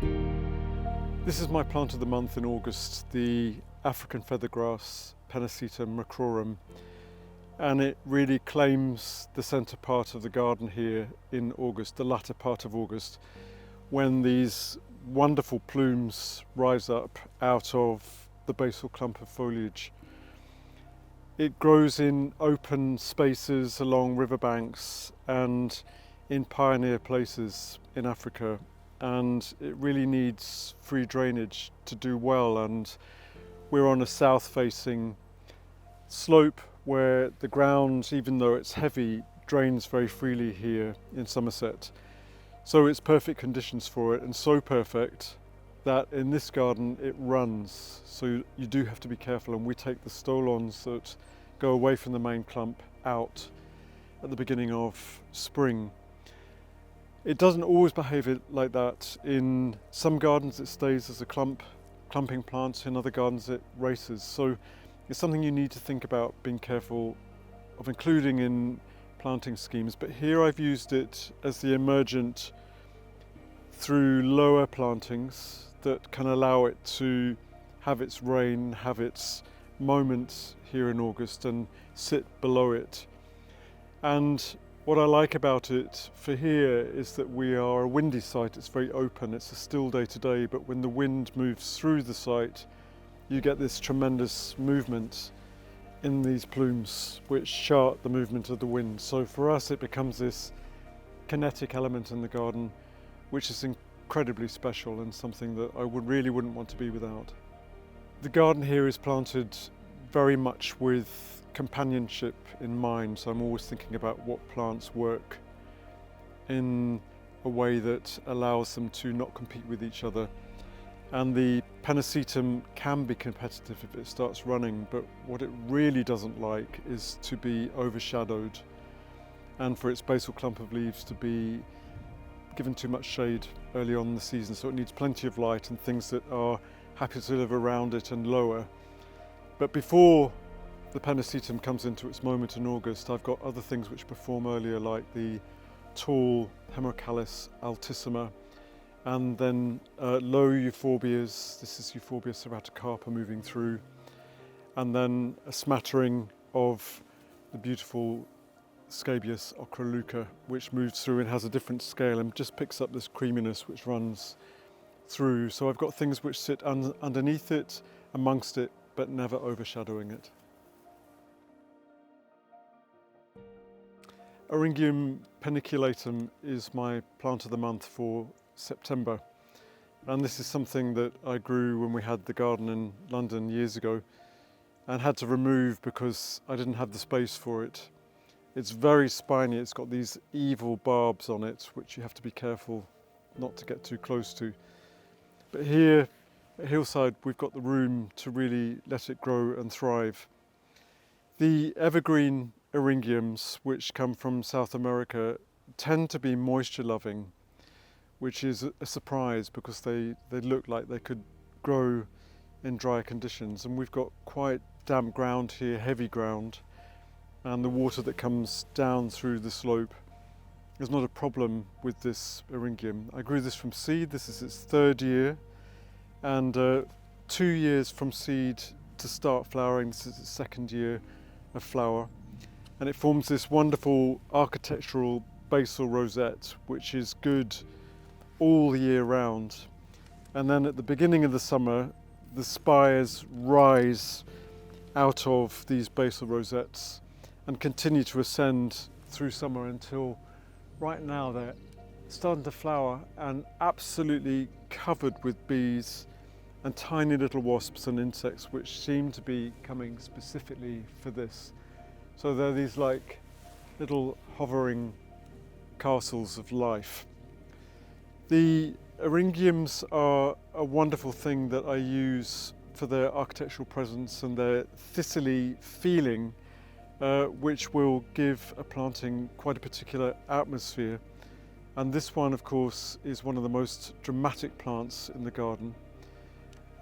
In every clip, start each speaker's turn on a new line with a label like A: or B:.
A: This is my plant of the month in August, the African feathergrass, Pennisetum macrourum, and it really claims the centre part of the garden here in August, the latter part of August, when these wonderful plumes rise up out of the basal clump of foliage. It grows in open spaces along riverbanks and in pioneer places in Africa, and it really needs free drainage to do well. And we're on a south facing slope where the ground, even though it's heavy, drains very freely here in Somerset. So it's perfect conditions for it, and so perfect that in this garden it runs. So you do have to be careful, and we take the stolons that go away from the main clump out at the beginning of spring. It doesn't always behave like that. In some gardens it stays as a clumping plant, in other gardens it races. So it's something you need to think about being careful of including in planting schemes. But here I've used it as the emergent through lower plantings that can allow it to have its reign, have its moment here in August and sit below it. And what I like about it for here is that we are a windy site. It's very open, it's a still day today, but when the wind moves through the site, you get this tremendous movement in these plumes which chart the movement of the wind. So for us it becomes this kinetic element in the garden which is incredibly special and something that I really wouldn't want to be without. The garden here is planted very much with companionship in mind, so I'm always thinking about what plants work in a way that allows them to not compete with each other. And the Pennisetum can be competitive if it starts running, but what it really doesn't like is to be overshadowed and for its basal clump of leaves to be given too much shade early on in the season. So it needs plenty of light and things that are happy to live around it and lower. But before the Pennisetum comes into its moment in August, I've got other things which perform earlier, like the tall Hemerocallis altissima, and then low euphorbias. This is Euphorbia serraticarpa moving through, and then a smattering of the beautiful Scabious ochroluca, which moves through and has a different scale and just picks up this creaminess which runs through. So I've got things which sit underneath it, amongst it, but never overshadowing it. Eryngium paniculatum is my plant of the month for September, and this is something that I grew when we had the garden in London years ago and had to remove because I didn't have the space for it. It's very spiny, it's got these evil barbs on it which you have to be careful not to get too close to. But here at Hillside we've got the room to really let it grow and thrive. The evergreen Eryngiums, which come from South America, tend to be moisture loving, which is a surprise because they look like they could grow in dry conditions. And we've got quite damp ground here, heavy ground, and the water that comes down through the slope is not a problem with this Eryngium. I grew this from seed. This is its third year, and 2 years from seed to start flowering. This is its second year of flower. And it forms this wonderful architectural basal rosette, which is good all year round. And then at the beginning of the summer, the spires rise out of these basal rosettes and continue to ascend through summer until right now they're starting to flower and absolutely covered with bees and tiny little wasps and insects which seem to be coming specifically for this. So they're these like little hovering castles of life. The Eryngiums are a wonderful thing that I use for their architectural presence and their thistly feeling, which will give a planting quite a particular atmosphere. And this one, of course, is one of the most dramatic plants in the garden.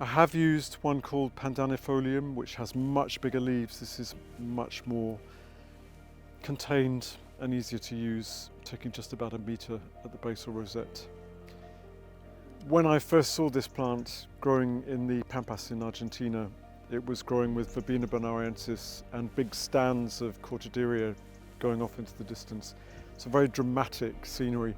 A: I have used one called pandanifolium, which has much bigger leaves. This is much more contained and easier to use, taking just about a metre at the basal rosette. When I first saw this plant growing in the Pampas in Argentina, it was growing with Verbena bonariensis and big stands of Cortaderia going off into the distance. It's a very dramatic scenery.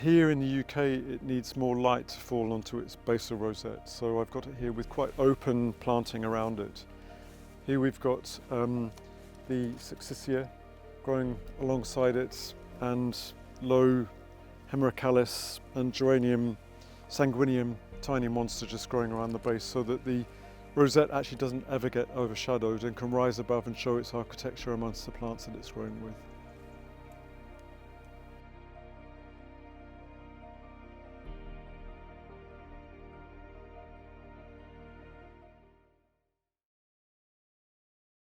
A: Here in the UK, it needs more light to fall onto its basal rosette, so I've got it here with quite open planting around it. Here we've got the Successia growing alongside it, and low Hemerocallis and Geranium sanguineum, tiny monster just growing around the base, so that the rosette actually doesn't ever get overshadowed and can rise above and show its architecture amongst the plants that it's growing with.